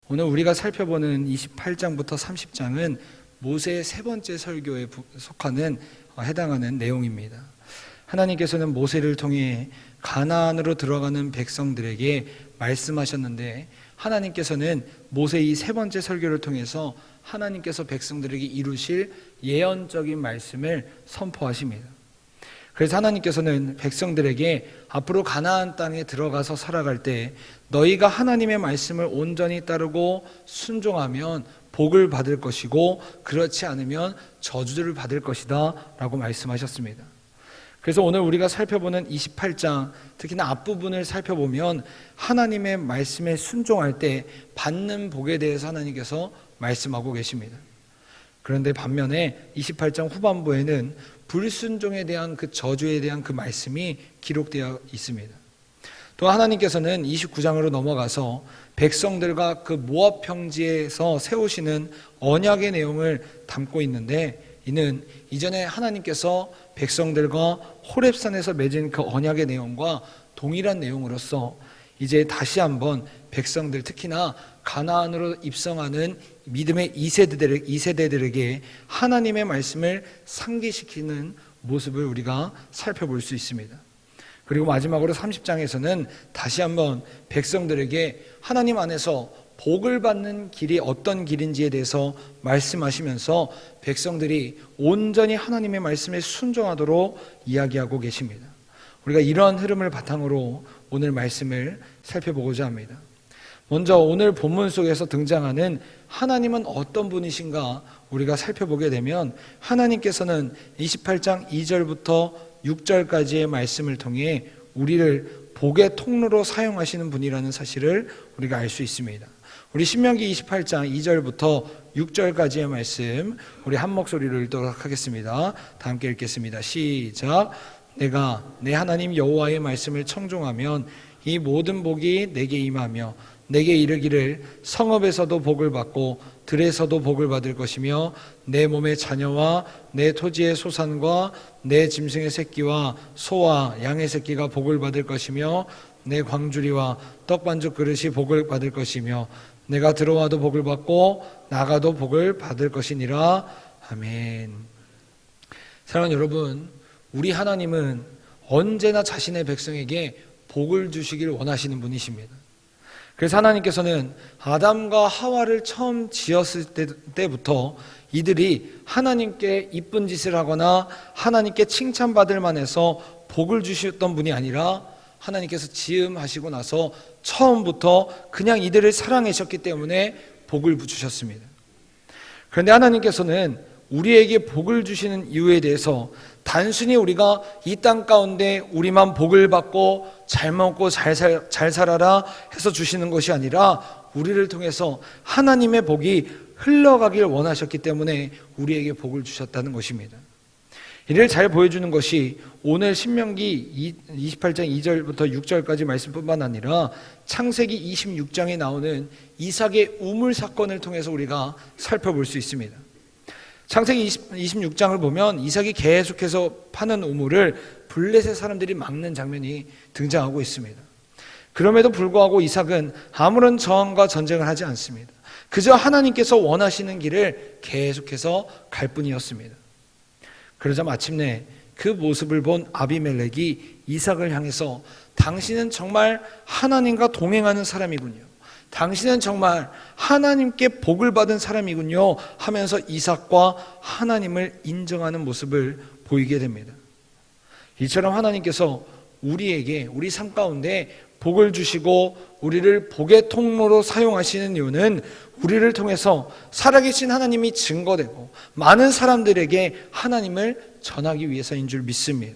오늘 우리가 살펴보는 28장부터 30장은 모세의 세 번째 설교에 해당하는 내용입니다. 하나님께서는 모세를 통해 가나안으로 들어가는 백성들에게 말씀하셨는데, 하나님께서는 모세 이 세 번째 설교를 통해서 하나님께서 백성들에게 이루실 예언적인 말씀을 선포하십니다. 그래서 하나님께서는 백성들에게 앞으로 가나안 땅에 들어가서 살아갈 때 너희가 하나님의 말씀을 온전히 따르고 순종하면 복을 받을 것이고 그렇지 않으면 저주를 받을 것이다 라고 말씀하셨습니다. 그래서 오늘 우리가 살펴보는 28장, 특히나 앞부분을 살펴보면 하나님의 말씀에 순종할 때 받는 복에 대해서 하나님께서 말씀하고 계십니다. 그런데 반면에 28장 후반부에는 불순종에 대한 그 저주에 대한 그 말씀이 기록되어 있습니다. 또 하나님께서는 29장으로 넘어가서 백성들과 그 모압 평지에서 세우시는 언약의 내용을 담고 있는데, 이는 이전에 하나님께서 백성들과 호렙산에서 맺은 그 언약의 내용과 동일한 내용으로서 이제 다시 한번 백성들, 특히나 가나안으로 입성하는 믿음의 2세대들에게 하나님의 말씀을 상기시키는 모습을 우리가 살펴볼 수 있습니다. 그리고 마지막으로 30장에서는 다시 한번 백성들에게 하나님 안에서 복을 받는 길이 어떤 길인지에 대해서 말씀하시면서 백성들이 온전히 하나님의 말씀에 순종하도록 이야기하고 계십니다. 우리가 이러한 흐름을 바탕으로 오늘 말씀을 살펴보고자 합니다. 먼저 오늘 본문 속에서 등장하는 하나님은 어떤 분이신가 우리가 살펴보게 되면, 하나님께서는 28장 2절부터 6절까지의 말씀을 통해 우리를 복의 통로로 사용하시는 분이라는 사실을 우리가 알 수 있습니다. 우리 신명기 28장 2절부터 6절까지의 말씀 우리 한 목소리로 읽도록 하겠습니다. 다 함께 읽겠습니다. 시작. 내가 내 하나님 여호와의 말씀을 청종하면 이 모든 복이 내게 임하며 내게 이르기를 성읍에서도 복을 받고 들에서도 복을 받을 것이며 내 몸의 자녀와 내 토지의 소산과 내 짐승의 새끼와 소와 양의 새끼가 복을 받을 것이며 내 광주리와 떡반죽 그릇이 복을 받을 것이며 내가 들어와도 복을 받고 나가도 복을 받을 것이니라. 아멘. 사랑하는 여러분, 우리 하나님은 언제나 자신의 백성에게 복을 주시길 원하시는 분이십니다. 그래서 하나님께서는 아담과 하와를 처음 지었을 때부터 이들이 하나님께 이쁜 짓을 하거나 하나님께 칭찬받을 만해서 복을 주셨던 분이 아니라, 하나님께서 지음하시고 나서 처음부터 그냥 이들을 사랑하셨기 때문에 복을 주셨습니다. 그런데 하나님께서는 우리에게 복을 주시는 이유에 대해서 단순히 우리가 이 땅 가운데 우리만 복을 받고 잘 먹고 잘 살아라 해서 주시는 것이 아니라, 우리를 통해서 하나님의 복이 흘러가길 원하셨기 때문에 우리에게 복을 주셨다는 것입니다. 이를 잘 보여주는 것이 오늘 신명기 28장 2절부터 6절까지 말씀뿐만 아니라 창세기 26장에 나오는 이삭의 우물 사건을 통해서 우리가 살펴볼 수 있습니다. 창세기 26장을 보면 이삭이 계속해서 파는 우물을 블레셋 사람들이 막는 장면이 등장하고 있습니다. 그럼에도 불구하고 이삭은 아무런 저항과 전쟁을 하지 않습니다. 그저 하나님께서 원하시는 길을 계속해서 갈 뿐이었습니다. 그러자 마침내 그 모습을 본 아비멜렉이 이삭을 향해서 당신은 정말 하나님과 동행하는 사람이군요, 당신은 정말 하나님께 복을 받은 사람이군요 하면서 이삭과 하나님을 인정하는 모습을 보이게 됩니다. 이처럼 하나님께서 우리에게 우리 삶 가운데 복을 주시고 우리를 복의 통로로 사용하시는 이유는 우리를 통해서 살아계신 하나님이 증거되고 많은 사람들에게 하나님을 전하기 위해서인 줄 믿습니다.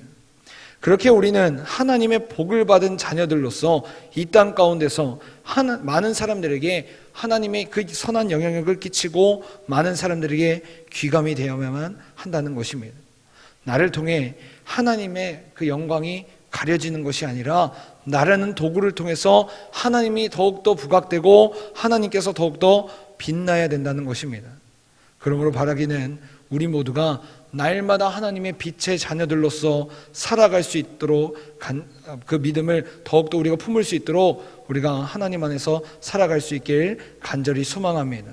그렇게 우리는 하나님의 복을 받은 자녀들로서 이 땅 가운데서 많은 사람들에게 하나님의 그 선한 영향력을 끼치고 많은 사람들에게 귀감이 되어야만 한다는 것입니다. 나를 통해 하나님의 그 영광이 가려지는 것이 아니라 나라는 도구를 통해서 하나님이 더욱더 부각되고 하나님께서 더욱더 빛나야 된다는 것입니다. 그러므로 바라기는 우리 모두가 날마다 하나님의 빛의 자녀들로서 살아갈 수 있도록 그 믿음을 더욱더 우리가 품을 수 있도록 우리가 하나님 안에서 살아갈 수 있길 간절히 소망합니다.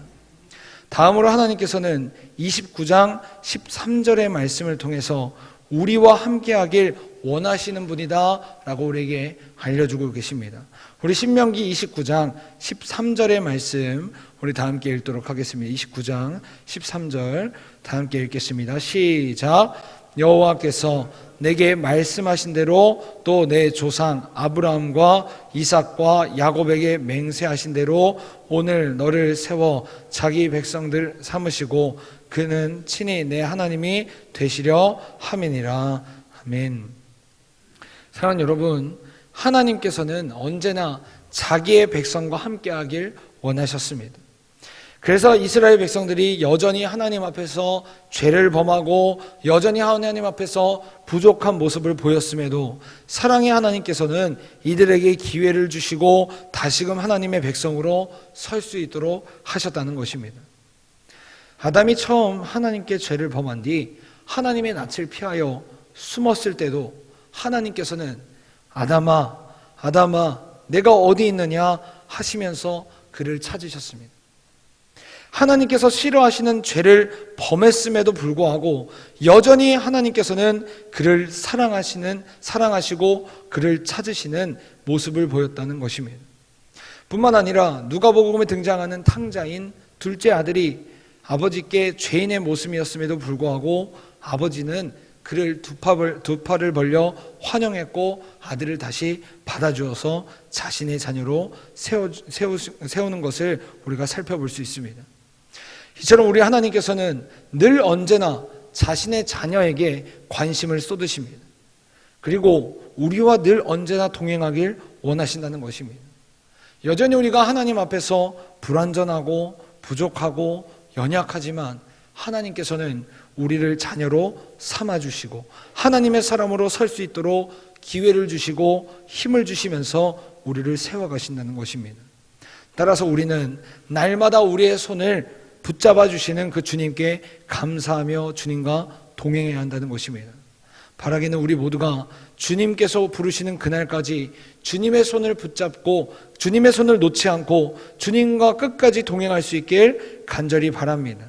다음으로 하나님께서는 29장 13절의 말씀을 통해서 우리와 함께하길 원하시는 분이다 라고 우리에게 알려주고 계십니다. 우리 신명기 29장 13절의 말씀 우리 다 함께 읽도록 하겠습니다. 29장 13절 다 함께 읽겠습니다. 시작. 여호와께서 내게 말씀하신 대로 또 내 조상 아브라함과 이삭과 야곱에게 맹세하신 대로 오늘 너를 세워 자기 백성들 삼으시고 그는 친히 내 하나님이 되시려 함이니라. 아멘. 사랑하는 여러분, 하나님께서는 언제나 자기의 백성과 함께하길 원하셨습니다. 그래서 이스라엘 백성들이 여전히 하나님 앞에서 죄를 범하고 여전히 하나님 앞에서 부족한 모습을 보였음에도 사랑의 하나님께서는 이들에게 기회를 주시고 다시금 하나님의 백성으로 설 수 있도록 하셨다는 것입니다. 아담이 처음 하나님께 죄를 범한 뒤 하나님의 낯을 피하여 숨었을 때도 하나님께서는 아담아, 아담아, 내가 어디 있느냐 하시면서 그를 찾으셨습니다. 하나님께서 싫어하시는 죄를 범했음에도 불구하고 여전히 하나님께서는 그를 사랑하시고 그를 찾으시는 모습을 보였다는 것입니다. 뿐만 아니라 누가복음에 등장하는 탕자인 둘째 아들이 아버지께 죄인의 모습이었음에도 불구하고 아버지는 그를 두 팔을 벌려 환영했고 아들을 다시 받아주어서 자신의 자녀로 세우는 것을 우리가 살펴볼 수 있습니다. 이처럼 우리 하나님께서는 늘 언제나 자신의 자녀에게 관심을 쏟으십니다. 그리고 우리와 늘 언제나 동행하길 원하신다는 것입니다. 여전히 우리가 하나님 앞에서 불완전하고 부족하고 연약하지만 하나님께서는 우리를 자녀로 삼아주시고 하나님의 사람으로 설 수 있도록 기회를 주시고 힘을 주시면서 우리를 세워가신다는 것입니다. 따라서 우리는 날마다 우리의 손을 붙잡아 주시는 그 주님께 감사하며 주님과 동행해야 한다는 것입니다. 바라기는 우리 모두가 주님께서 부르시는 그날까지 주님의 손을 붙잡고 주님의 손을 놓지 않고 주님과 끝까지 동행할 수 있길 간절히 바랍니다.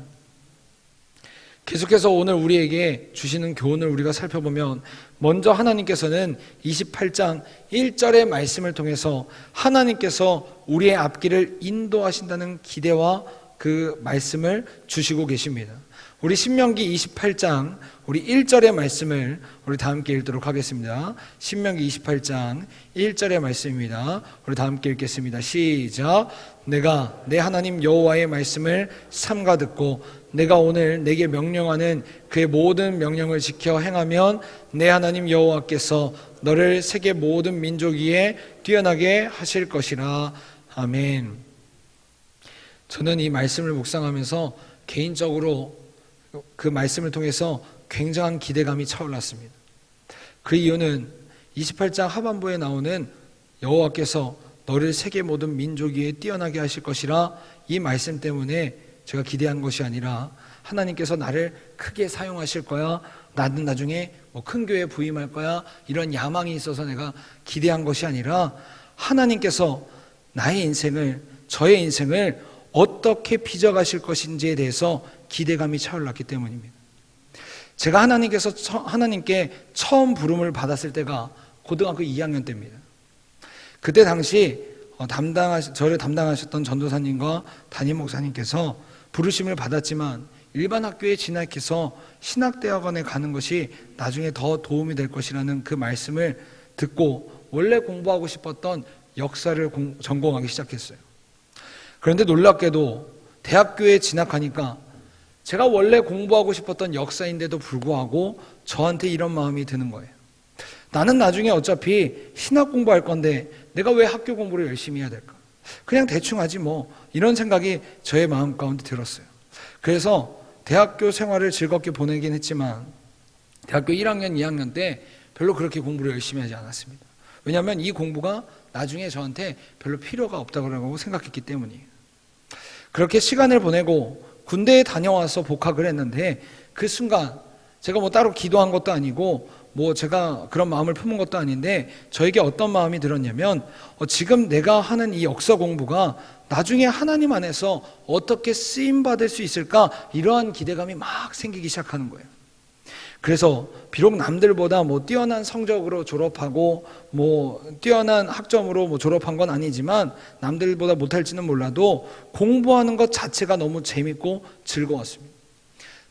계속해서 오늘 우리에게 주시는 교훈을 우리가 살펴보면 먼저 하나님께서는 28장 1절의 말씀을 통해서 하나님께서 우리의 앞길을 인도하신다는 기대와 그 말씀을 주시고 계십니다. 우리 신명기 28장 우리 1절의 말씀을 우리 다 함께 읽도록 하겠습니다. 신명기 28장 1절의 말씀입니다. 우리 다 함께 읽겠습니다. 시작. 내가 내 하나님 여호와의 말씀을 삼가 듣고 내가 오늘 내게 명령하는 그의 모든 명령을 지켜 행하면 내 하나님 여호와께서 너를 세계 모든 민족 위에 뛰어나게 하실 것이라. 아멘. 저는 이 말씀을 묵상하면서 개인적으로 그 말씀을 통해서 굉장한 기대감이 차올랐습니다. 그 이유는 28장 하반부에 나오는 여호와께서 너를 세계 모든 민족 위에 뛰어나게 하실 것이라, 이 말씀 때문에 제가 기대한 것이 아니라 하나님께서 나를 크게 사용하실 거야, 나는 나중에 큰 교회에 부임할 거야, 이런 야망이 있어서 내가 기대한 것이 아니라 하나님께서 나의 인생을, 저의 인생을 어떻게 빚어가실 것인지에 대해서 기대감이 차올랐기 때문입니다. 제가 하나님께 처음 부름을 받았을 때가 고등학교 2학년 때입니다. 그때 당시 저를 담당하셨던 전도사님과 담임 목사님께서 부르심을 받았지만 일반 학교에 진학해서 신학대학원에 가는 것이 나중에 더 도움이 될 것이라는 그 말씀을 듣고 원래 공부하고 싶었던 역사를 전공하기 시작했어요. 그런데 놀랍게도 대학교에 진학하니까 제가 원래 공부하고 싶었던 역사인데도 불구하고 저한테 이런 마음이 드는 거예요. 나는 나중에 어차피 신학 공부할 건데 내가 왜 학교 공부를 열심히 해야 될까? 그냥 대충 하지 뭐, 이런 생각이 저의 마음 가운데 들었어요. 그래서 대학교 생활을 즐겁게 보내긴 했지만 대학교 1학년, 2학년 때 별로 그렇게 공부를 열심히 하지 않았습니다. 왜냐하면 이 공부가 나중에 저한테 별로 필요가 없다고 생각했기 때문이에요. 그렇게 시간을 보내고 군대에 다녀와서 복학을 했는데 그 순간 제가 뭐 따로 기도한 것도 아니고 뭐 제가 그런 마음을 품은 것도 아닌데 저에게 어떤 마음이 들었냐면 지금 내가 하는 이 역사 공부가 나중에 하나님 안에서 어떻게 쓰임받을 수 있을까, 이러한 기대감이 막 생기기 시작하는 거예요. 그래서 비록 남들보다 뭐 뛰어난 성적으로 졸업하고 뭐 뛰어난 학점으로 뭐 졸업한 건 아니지만 남들보다 못할지는 몰라도 공부하는 것 자체가 너무 재밌고 즐거웠습니다.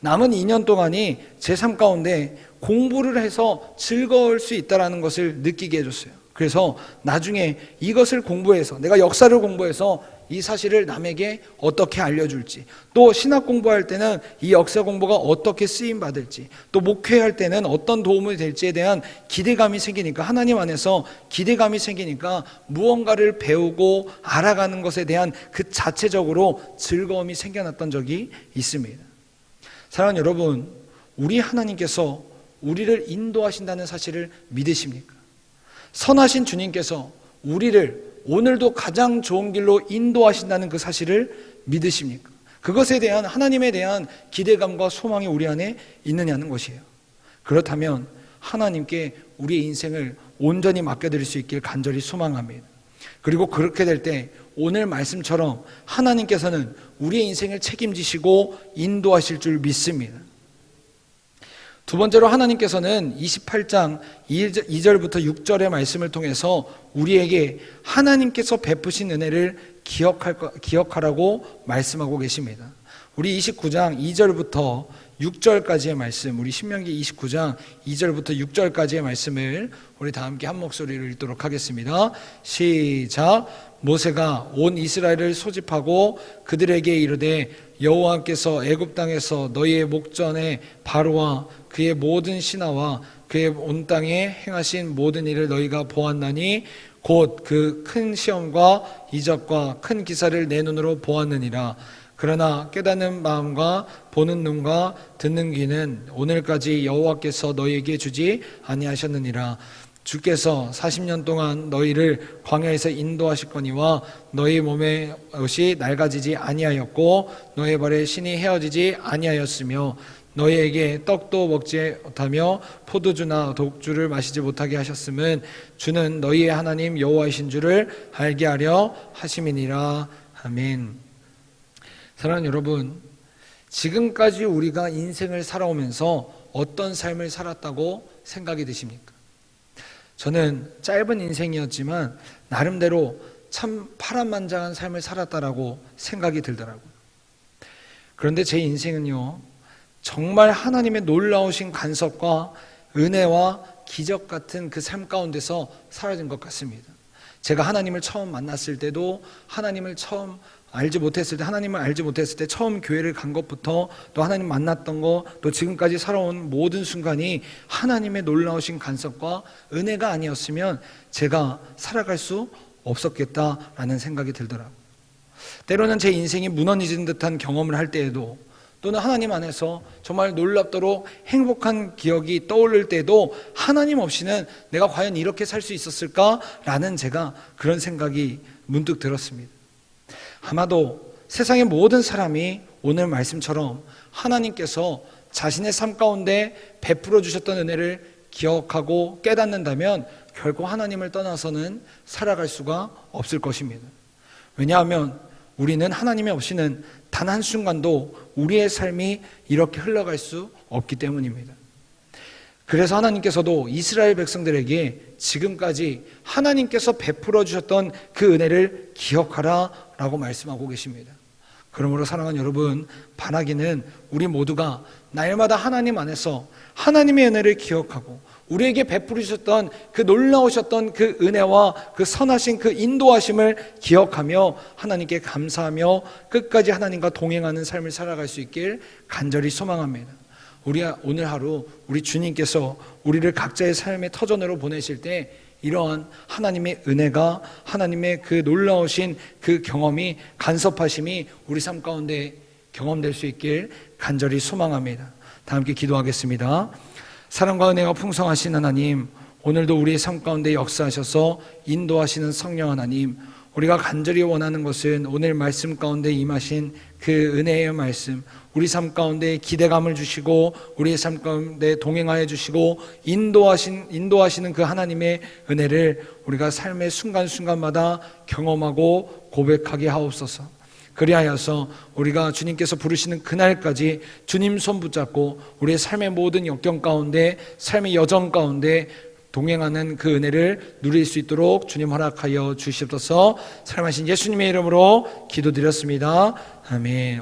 남은 2년 동안이 제 삶 가운데 공부를 해서 즐거울 수 있다는 것을 느끼게 해줬어요. 그래서 나중에 이것을 공부해서, 내가 역사를 공부해서 이 사실을 남에게 어떻게 알려줄지, 또 신학 공부할 때는 이 역사 공부가 어떻게 쓰임받을지, 또 목회할 때는 어떤 도움이 될지에 대한 기대감이 생기니까, 하나님 안에서 기대감이 생기니까 무언가를 배우고 알아가는 것에 대한 그 자체적으로 즐거움이 생겨났던 적이 있습니다. 사랑하는 여러분, 우리 하나님께서 우리를 인도하신다는 사실을 믿으십니까? 선하신 주님께서 우리를 오늘도 가장 좋은 길로 인도하신다는 그 사실을 믿으십니까? 그것에 대한, 하나님에 대한 기대감과 소망이 우리 안에 있느냐는 것이에요. 그렇다면 하나님께 우리의 인생을 온전히 맡겨드릴 수 있길 간절히 소망합니다. 그리고 그렇게 될 때 오늘 말씀처럼 하나님께서는 우리의 인생을 책임지시고 인도하실 줄 믿습니다. 두 번째로 하나님께서는 28장 2절부터 6절의 말씀을 통해서 우리에게 하나님께서 베푸신 은혜를 기억하라고 말씀하고 계십니다. 우리 29장 2절부터 6절까지의 말씀, 우리 신명기 29장 2절부터 6절까지의 말씀을 우리 다 함께 한 목소리로 읽도록 하겠습니다. 시작. 모세가 온 이스라엘을 소집하고 그들에게 이르되 여호와께서 애굽 땅에서 너희의 목전에 바로와 그의 모든 신하와 그의 온 땅에 행하신 모든 일을 너희가 보았나니 곧 그 큰 시험과 이적과 큰 기사를 내 눈으로 보았느니라. 그러나 깨닫는 마음과 보는 눈과 듣는 귀는 오늘까지 여호와께서 너희에게 주지 아니하셨느니라. 주께서 40년 동안 너희를 광야에서 인도하셨거니와 너희 몸의 옷이 낡아지지 아니하였고 너희 발에 신이 헤어지지 아니하였으며 너희에게 떡도 먹지 못하며 포도주나 독주를 마시지 못하게 하셨음은 주는 너희의 하나님 여호와이신 줄을 알게 하려 하심이니라. 아멘. 사랑하는 여러분, 지금까지 우리가 인생을 살아오면서 어떤 삶을 살았다고 생각이 드십니까? 저는 짧은 인생이었지만 나름대로 참 파란만장한 삶을 살았다라고 생각이 들더라고요. 그런데 제 인생은요, 정말 하나님의 놀라우신 간섭과 은혜와 기적 같은 그 삶 가운데서 살아진 것 같습니다. 제가 하나님을 처음 만났을 때도, 하나님을 처음 알지 못했을 때, 하나님을 알지 못했을 때 처음 교회를 간 것부터 또 하나님 만났던 거, 또 지금까지 살아온 모든 순간이 하나님의 놀라우신 간섭과 은혜가 아니었으면 제가 살아갈 수 없었겠다라는 생각이 들더라고요. 때로는 제 인생이 무너지는 듯한 경험을 할 때에도, 또는 하나님 안에서 정말 놀랍도록 행복한 기억이 떠오를 때도 하나님 없이는 내가 과연 이렇게 살 수 있었을까라는 제가 그런 생각이 문득 들었습니다. 아마도 세상의 모든 사람이 오늘 말씀처럼 하나님께서 자신의 삶 가운데 베풀어 주셨던 은혜를 기억하고 깨닫는다면 결코 하나님을 떠나서는 살아갈 수가 없을 것입니다. 왜냐하면 우리는 하나님이 없이는 단 한순간도 우리의 삶이 이렇게 흘러갈 수 없기 때문입니다. 그래서 하나님께서도 이스라엘 백성들에게 지금까지 하나님께서 베풀어 주셨던 그 은혜를 기억하라 라고 말씀하고 계십니다. 그러므로 사랑하는 여러분, 바라기는 우리 모두가 날마다 하나님 안에서 하나님의 은혜를 기억하고 우리에게 베풀어 주셨던 그 놀라우셨던 그 은혜와 그 선하신 그 인도하심을 기억하며 하나님께 감사하며 끝까지 하나님과 동행하는 삶을 살아갈 수 있길 간절히 소망합니다. 우리 오늘 하루 우리 주님께서 우리를 각자의 삶의 터전으로 보내실 때 이러한 하나님의 은혜가, 하나님의 그 놀라우신 그 경험이, 간섭하심이 우리 삶 가운데 경험될 수 있길 간절히 소망합니다. 다 함께 기도하겠습니다. 사랑과 은혜가 풍성하신 하나님, 오늘도 우리의 삶 가운데 역사하셔서 인도하시는 성령 하나님, 우리가 간절히 원하는 것은 오늘 말씀 가운데 임하신 그 은혜의 말씀, 우리 삶 가운데 기대감을 주시고 우리의 삶 가운데 동행하여 주시고 인도하시는 그 하나님의 은혜를 우리가 삶의 순간순간마다 경험하고 고백하게 하옵소서. 그리하여서 우리가 주님께서 부르시는 그날까지 주님 손 붙잡고 우리의 삶의 모든 역경 가운데, 삶의 여정 가운데 동행하는 그 은혜를 누릴 수 있도록 주님 허락하여 주시옵소서. 사랑하신 예수님의 이름으로 기도드렸습니다. 아멘.